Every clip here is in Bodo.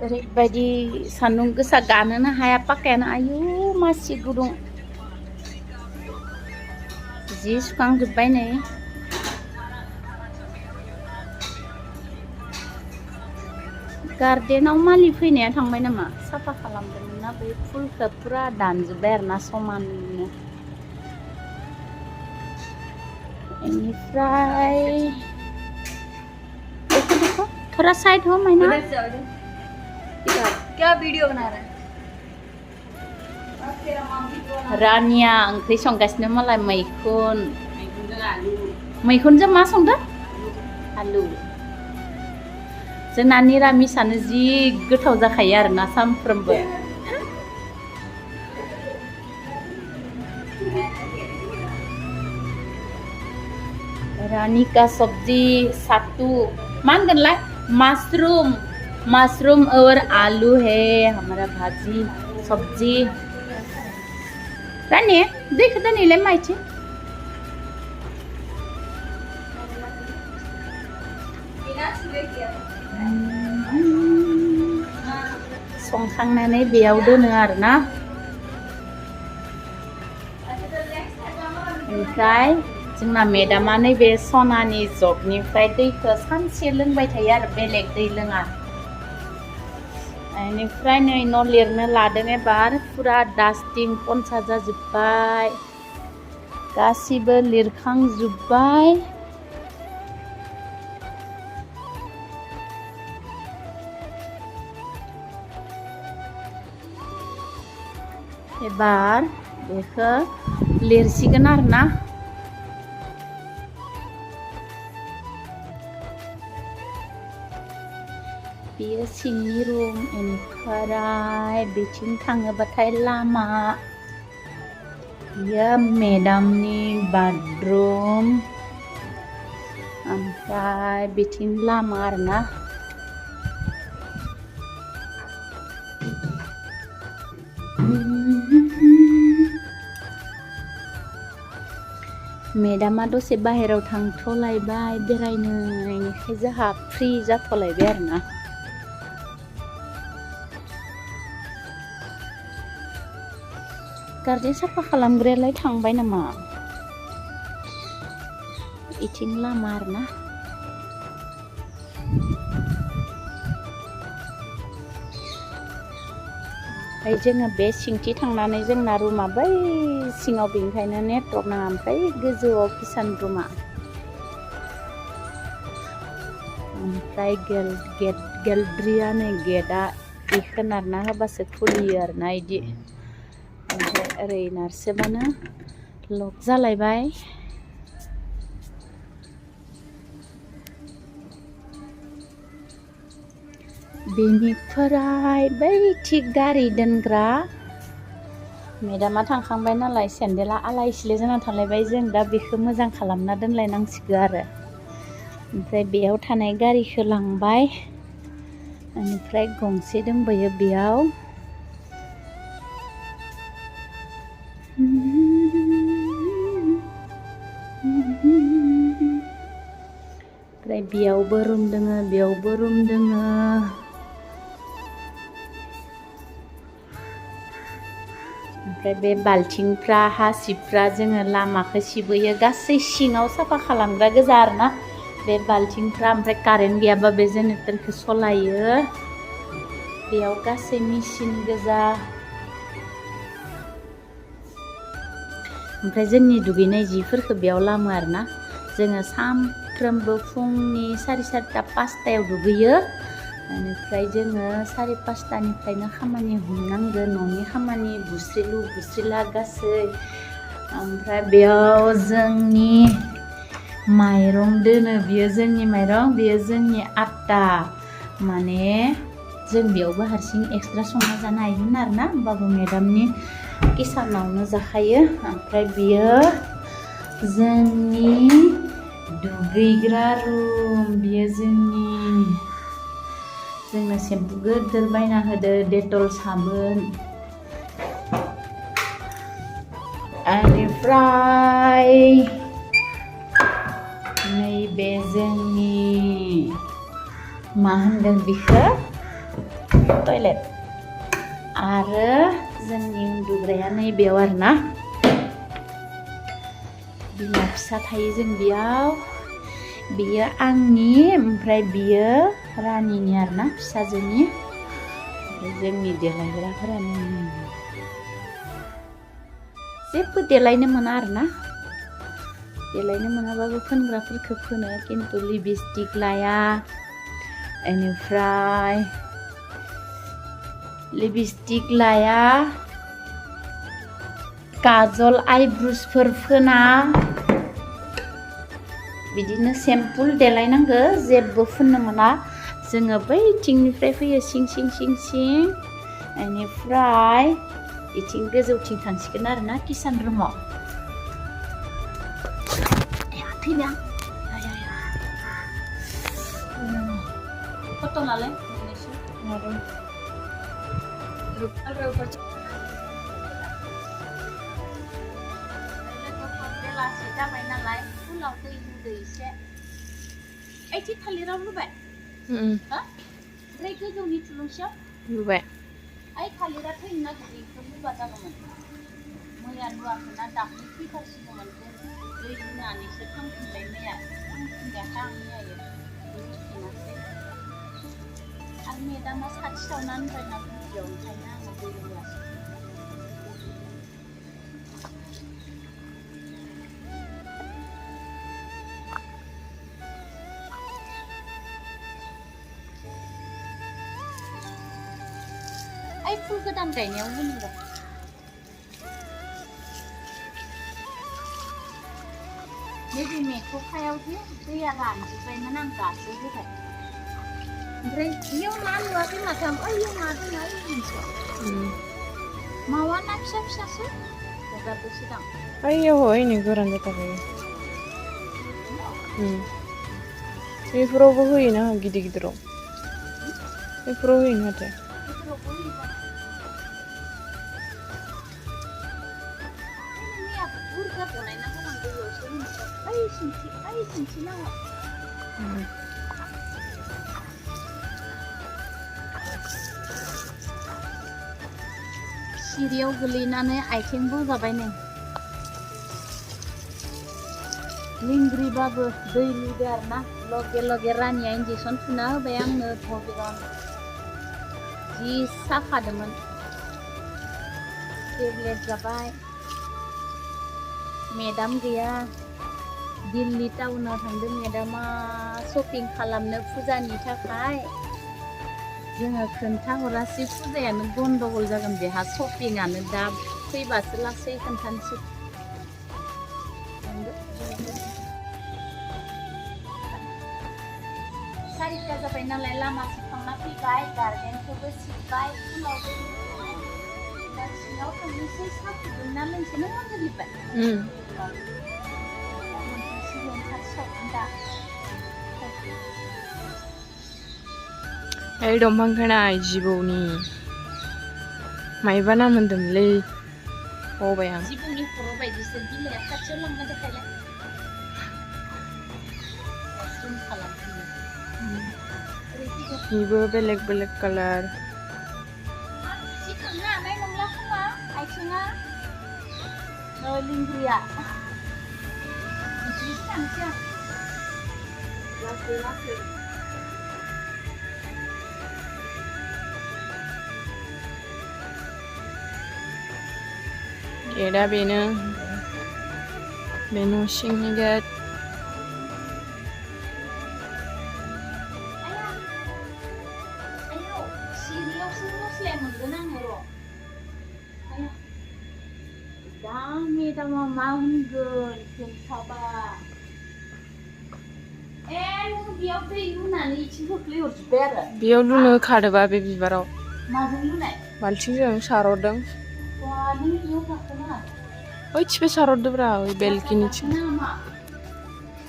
ओरैबायदि सान्दुं गोसा गानोनो हाया पाकायानो आयु मासि गुदुं जि सुखांजोब्बाय नै गार्डेनाव मालि फैनाया थांबाय नामा साफा खालामदोंमोन ना बै फुलखौ पुरा दानजोब्बाय आरोना समाननो बेनिफ्राय देखो थोड़ा साइड हो मैना क्या वीडियो बना रहा है रानिया ओंख्रि संगासिनो मालाय मैखुनजों मा संदों आलु जोंना निरामिसानो जि गोथाव जाखायो आरोना सानफ्रोमबो रानी का सब्जी सत्तू मान गनला मशरूम और आलू है हमारा भाजी सब्जी रानी देख तो नीले माइची संखांनानै बेयाव दोनो आरोना ओमफ्राय जोंना मेदामा नैबे सनानि जगनिफ्राय दैखौ सानसे लोंबाय थायो आरो बेलेग दै लोङा बेनिफ्राय नै न' लिरनो लादों एबार पुरा डास्टिं पन्सा जाजोब्बाय गासिबो लिरखांजोब्बाय एबार बेखौ लिरसिगोन आरोना बेयो सिंनि रुम बेनिफ्राय बिथिं थाङोबाथाय लामा बेयो मेदामनि बाथरुम ओमफ्राय बिथिं लामा आरोना मेदामा दसे बाहेराव थांथ'लायबाय बेरायनो बेनिखाय जोंहा फ्रि जाथ'लायबाय आरोना गार्डेन साफा खालामग्रायालाय थांबाय नामा इथिं लामा आरोना ओमफ्राय जोङो बे सिंथि थांनानै जोंना रुमा बै सिङाव बेनिखायनो नेटवर्क नाङा ओमफ्राय गोजौआव किसान रुमा ओमफ्राय गेलद्रिया नै गेटआ बेखौ नारना होबासो खुलियो आरोना इदि ओमफ्राय ओरै नारसोबानो लक जालायबाय बेनिफ्राय बै थिग गारि दोनग्रा मेदामा थांखांबाय नालाय सेन्देला आलाय सिलाय जाना थालायबाय जों दा बेखौ मोजां खालामना दोनलायनांसिगौ आरो ओमफ्राय बेयाव थानाय गारिखौ लांबाय बेनिफ्राय गंसे दंबायो बेयाव ओमफ्राय बेयावबो रुम दोङो बेयावबो रुम दोङो ओमफ्राय बे बाल्थिंफ्रा हासिबफ्रा जोङो लामाखौ सिबोयो गासै सिङाव साफा खालामग्रा गोजा आरोना बे बाल्थिंफ्रा ओमफ्राय कारेन्ट गैयाबा बे जेनेरेटरखौ सलायो बेयाव गासै मेचिन गोजा ओमफ्राय जोंनि दुगैनाय जिफोरखौ बेयाव लामो आरोना जोङो सानफ्रोमबो फुंनि 4:30 5टायाव दुगैयो बेनिफ्राय जोङो 4:30निफ्रायनो खामानि हमनांगौ न'नि खामानि बुस्रिलु बुस्रिला गासै ओमफ्राय बेयाव जोंनि माइरं दोनो बियो जोंनि माइरं बेयो जोंनि आटा माने जों बेयावबो हारसिं एक्सट्रा संना जानो हायोमोन आरोना होमबाबो मेदामनि किसानावनो जाखायो ओमफ्राय बियो जोंनि दुगैग्रा रुम बियो जोंनो सेम्पु गोदोर बायना होदो डेटल साबोन बेनिफ्राय नैबे जोंनि मा होनगोन बेखौ टयलेट आरो जोंनि उन्दुग्राया नैबेयाव आरोना बिमा फिसा थायो जों बेयाव बियो आंनि ओमफ्राय बियो रानिनि आरोना फिसाजोनि ओमफ्राय जोंनि देलायग्राफोरानो जेबो देलायनो मोना आरोना देलायनो मोनाबाबो फोनग्राफोरखौ फोनो खिन्थु लिपस्टिक लाया बेनिफ्राय लिपस्टिक लाया काजल आइब्रुसफोर फोना बिदिनो सिम्पोल देलायनांगो जेबो फुननो मोना जोङो बैथिंनिफ्राय फैयो सिं सिं सिं सिं बेनिफ्राय इथिं गोजौथिं थांसिगोन आरोना किसान रुमाव थैना फट' नालाय बेलासि जाबाय नालाय फुलाव दै होदो एसे ओइथि थालिराव लुबाय ओमफ्राय गोजौनि थुलुंसियाव लुबाय ओइ थालिरा थैनो नागिरदों बेखौ लुबा जागौमोन मैया लुवाखैना दाख्लै फैथारसिगौमोन दै लुनानैसो थांफिनबाय मैया थांफिनगाखा आं मैयायो लुफिनासै आरो मेदामा साथि सावनानै बायना भिडिअ ओंखायनो आङो दै लुवासै फुल गोदान गायनायाव होनांगौ नैबे मेथ'खायाव जे दैया रानजोब्बायमोन आं दासो होबाय ओमफ्राय बेयाव ना नुवाखै माथो ओइयाव ना दङ ओइ मोनसेयाव मावा ना फिसा फिसासो हगारदोसो दां ओइयाव ओइनै गोरान जाथारबाय बेफोरावबो होयोना गिदिर गिदिराव बेफोराव होयोना माथो सिरियाव गोलैनानै आथिं बौजाबाय नै लिंग्रिबाबो दै लुदो आरोना लगे लगे रानिया इन्जेकसन थुना होबाय आंनो भगबान जि साखादोंमोन टेब्लेट जाबाय मेदाम गैया दिल्ली टाउनाव थांदों मेदामा शपिं खालामनो फुजानि थाखाय जोङो खोन्थाहरासै फुजायानो गन्दगल जागोन बेहा शपिंआनो दा फैबासो लासै खोन्थानोसै सारिथा जाबाय नालाय लामा सिखांना फैबाय गार्डेनखौबो सिबबाय फुलावबो दा सिङाव थांनोसै साहा फुदुंना लोंसै नों आंनो लिरबाय ओइ दंफां खोनाय जिबौनि मायबा नाम होनदोंमोनलै बावबाय आं जिबौनि खर' बायदिसो बिलाइया खाथियाव लांना देखायलाय बेबो बेलेग बेलेग कालार सिखांनो हानाय नंला खोमा आथिङा लिंग्रिया बिदि थांसै आं लासै लासै गेटआ बेनो बे न' सिंनि गेट सिरियावसो मस्लाया मोनगोन आङो र' दा मेदामा मा होनगोन खोन्थाबा नों बेयाव दै लुनानै इथिं खोख्लैहरजोब्बाय आरो बेयाव लुनो खादोबा बे बिबाराव माजों लुनाय बाल्थिंजों सारहरदों नों बेयाव गाखोना ओइथिंबो सारहरदोब्रा ओइ बेलकिनिथिं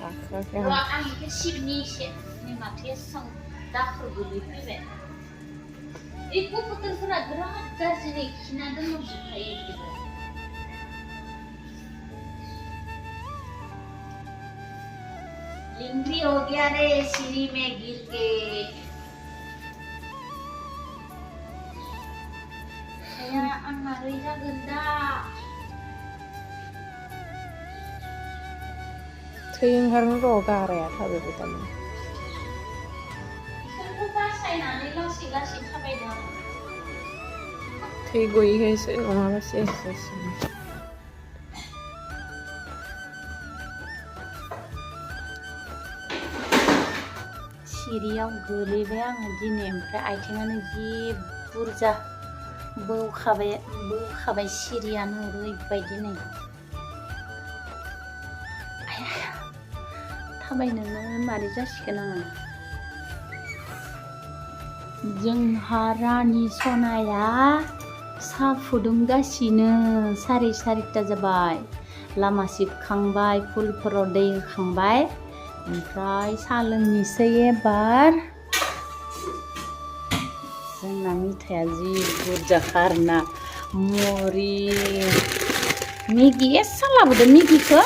आं बेखौ सिबनि एसे नै माथो एसां दाखोर गोलैफैबाय बे गथ'फोरा बिराद गाज्रि खिना दोनहरजोबखायो बिदिबो लिंग्री हो गया रे सीढ़ी में गिर के आं मारै जागोन दा थै ओंखारनो र' गाराया थाबायबाय थारमाने बिसोरखौ बासायनानै लासै लासै थाबायदों थै गयैखायसो नङाबा सेस जासिगोन सिरियाव गोलैबाय आङो दिनै ओमफ्राय आथिङानो जि बुरजा बौखाबाय सिरियानो ओरैबायदि नै थाबायनोनो मारै जासिगोन आङो जोंहा रानि सनाया साहा फुदुंगासिनो 4:30 जाबाय लामा सिबखांबाय फुलफोराव दै होखांबाय ओमफ्राय साहा लोंनोसै एबार जोंना मिथाया जि बुरजाखा आरोना मरि मेगि एसा लाबोदो मेगिखौ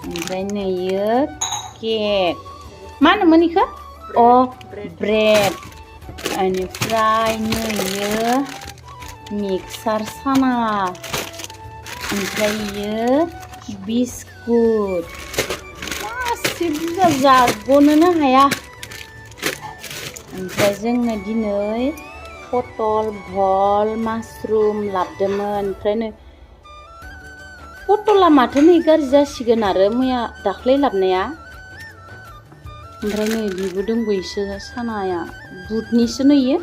ओमफ्राय नैयो केक मा होनोमोन इखो अ ब्रेड बेनिफ्राय नैयो मिक्सार साना ओमफ्राय इयो बिस्कुट गासै बुरजा जाग'नोनो हाया ओमफ्राय जोङो दिनै पटल भल मासरुम लाबोदोंमोन ओमफ्राय नै पटला माथो नै गाज्रि जासिगोन आरो मैया दाख्लै लाबोनाया ओमफ्राय नै बिबो दंबावोसो सानाया बुटनिसो नैयो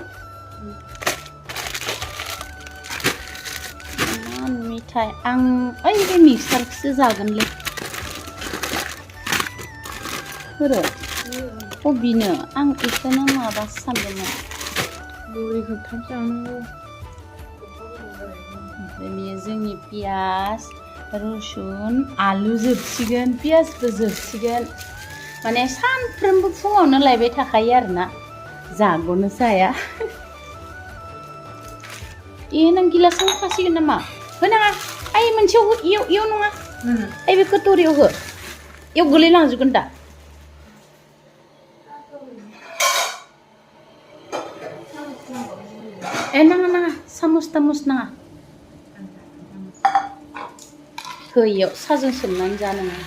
इमान मिथाइ आं ओइ बे मिक्सारखौसो जागोनलै फोरो अबिनो आं बेखौनो माबासो सानदोंमोन बुरिखौ थाब जानांगौ ओमफ्राय बेयो जोंनि पियास रुसुन आलु जोबसिगोन पियासबो जोबसिगोन माने सानफ्रोमबो फुङावनो लायबाय थाखायो आरोना जाग'नो जाया नों गिलासाव होखासिगोन नामा होनाङा ओइ मोनसेयाव हो इयाव नङा ओइ बे कट'रियाव हो इयाव गोलैलांजोबगोन दा नाङा सामुस तामुस नाङा हो इयाव साजों सोमनानै जा नोङो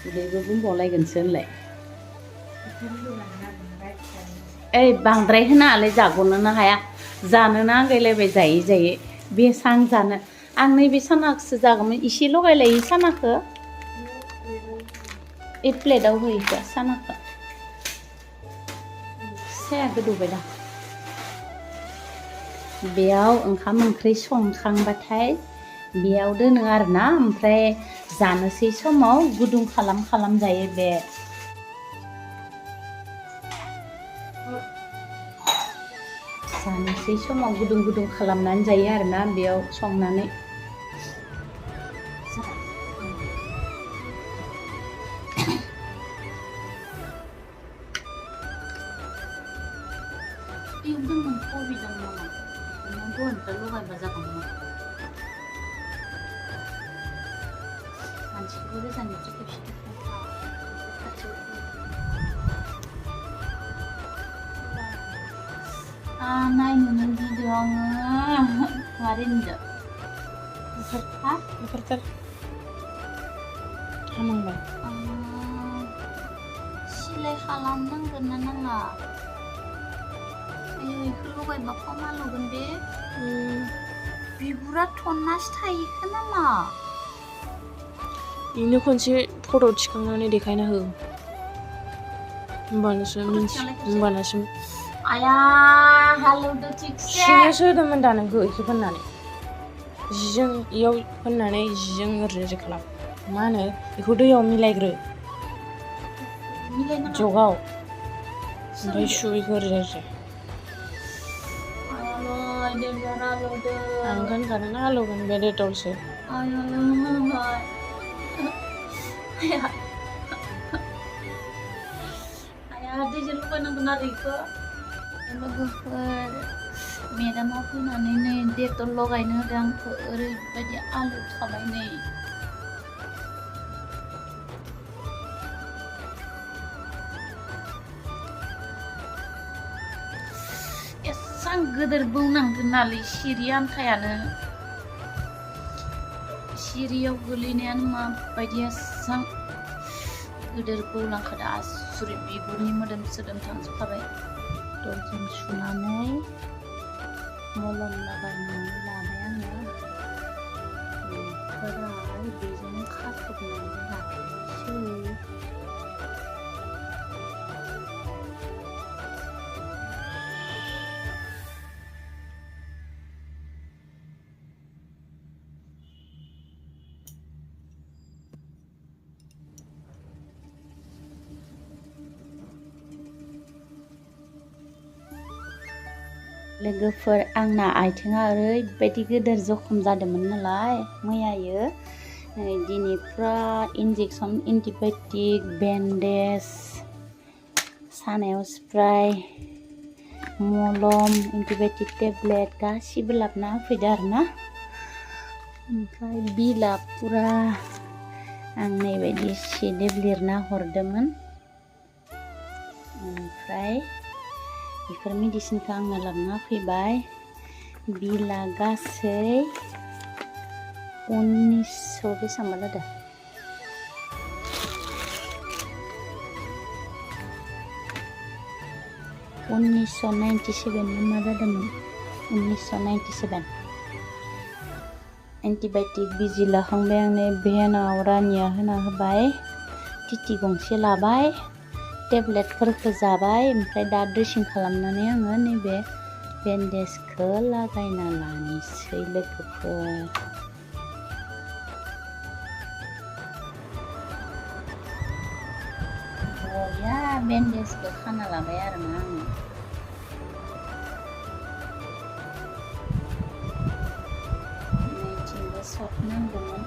उदैबो बुंबावलायगोनसो होनलाय ओइ बांद्राय होनाङालै जाग'नोनो हाया जानोनो आंगायलायबाय जायै बेसां जानो आं नैबे सानाखौसो जागौमोन इसे लगायलायो सानाखौ ए प्लेटाव हो इखो सानाखौ साया गोदौबाय दा बेयाव ओंखाम ओंख्रि संखांबाथाय बेयाव दोनो आरोना ओमफ्राय जानोसै समाव गुदुं खालाम जायो बे जानोसै समाव गुदुं खालामनानै जायो आरोना बेयाव संनानै एवदोंमोन कबिजों नामा बेखौनो दहायनिफ्राय लगायबा जागौमोन मानसिखौबो गोजाननिफ्राय खेबसे नायनोनो गिदों आङो मारै नुदों ओंखारथार हामांबाय सिलाय खालामनांगोन ना नाङा बेखौ लगायबा खमालगोन बे बिगुरा थन्नासो थायोखो नामा बेनो खनसे फट' थिखांनानै देखायना हो होमबानासो आया हालौदो थिगसे सुनोसो होदोंमोन दा नोंखौ इखो फोननानै जिजों इयाव फोननानै जिजों ओरै खालाम मा होनो बेखौ दैयाव मिलायग्रो जगाव ओमफ्राय सु इखौ ओरै आं होनखादों ना हालौगोन बे डेटलसो दैजों लगायनांगोन आरो बेखौ लोगोफोर मेदामा फैनानै नै डेटल लगायनो होदों आंखौ ओरैबायदि आलु खाबाय नै एसा एसां गोदोर बौनांगोनालै सिरि आन्थायानो सिरियाव गोलैनायानो माबायदि एसां गोदोर बौलांखादो आसुरित बिगुरनि मोदोम सोदोम थांजोबखाबाय जों सुनानै मलम लागायनानै लाबाय आङो ओमफ्राय बेजों खाथबनानै लानोसै लोगोफोर आंना आथिङा ओरैबायदि गोदोर जखम जादोंमोन नालाय मैयायो दिनै फुरा इन्जेक्सन एन्टिबायटिक बेन्डेज सानायाव स्प्राय मलम एन्टिबायटिक टेब्लेट गासिबो लाबोना होफैदो आरोना ओमफ्राय बिला फुरा आं नैबायदि सिदेब लिरना हरदोंमोन ओमफ्राय बेफोर मेडिसिनखौ आंनो लाबोना फैबाय बिला गासै 1900 बेसेबांबा जादों 1997 मा जादोंमोन 1997 एन्टिबायटिक बिजि लाखांबाय आं नै भेनाव रानिया होना होबाय टिटि गंसे लाबाय टेब्लेटफोरखौ जाबाय ओमफ्राय दा ड्रेसिं खालामनानै आङो नैबे बेन्डेजखौ लागायना लानोसै लोगोफोर बरिया बेन्डेजखौ खाना लाबाय आरोना आङो नैथिंबो सट नांदोंमोन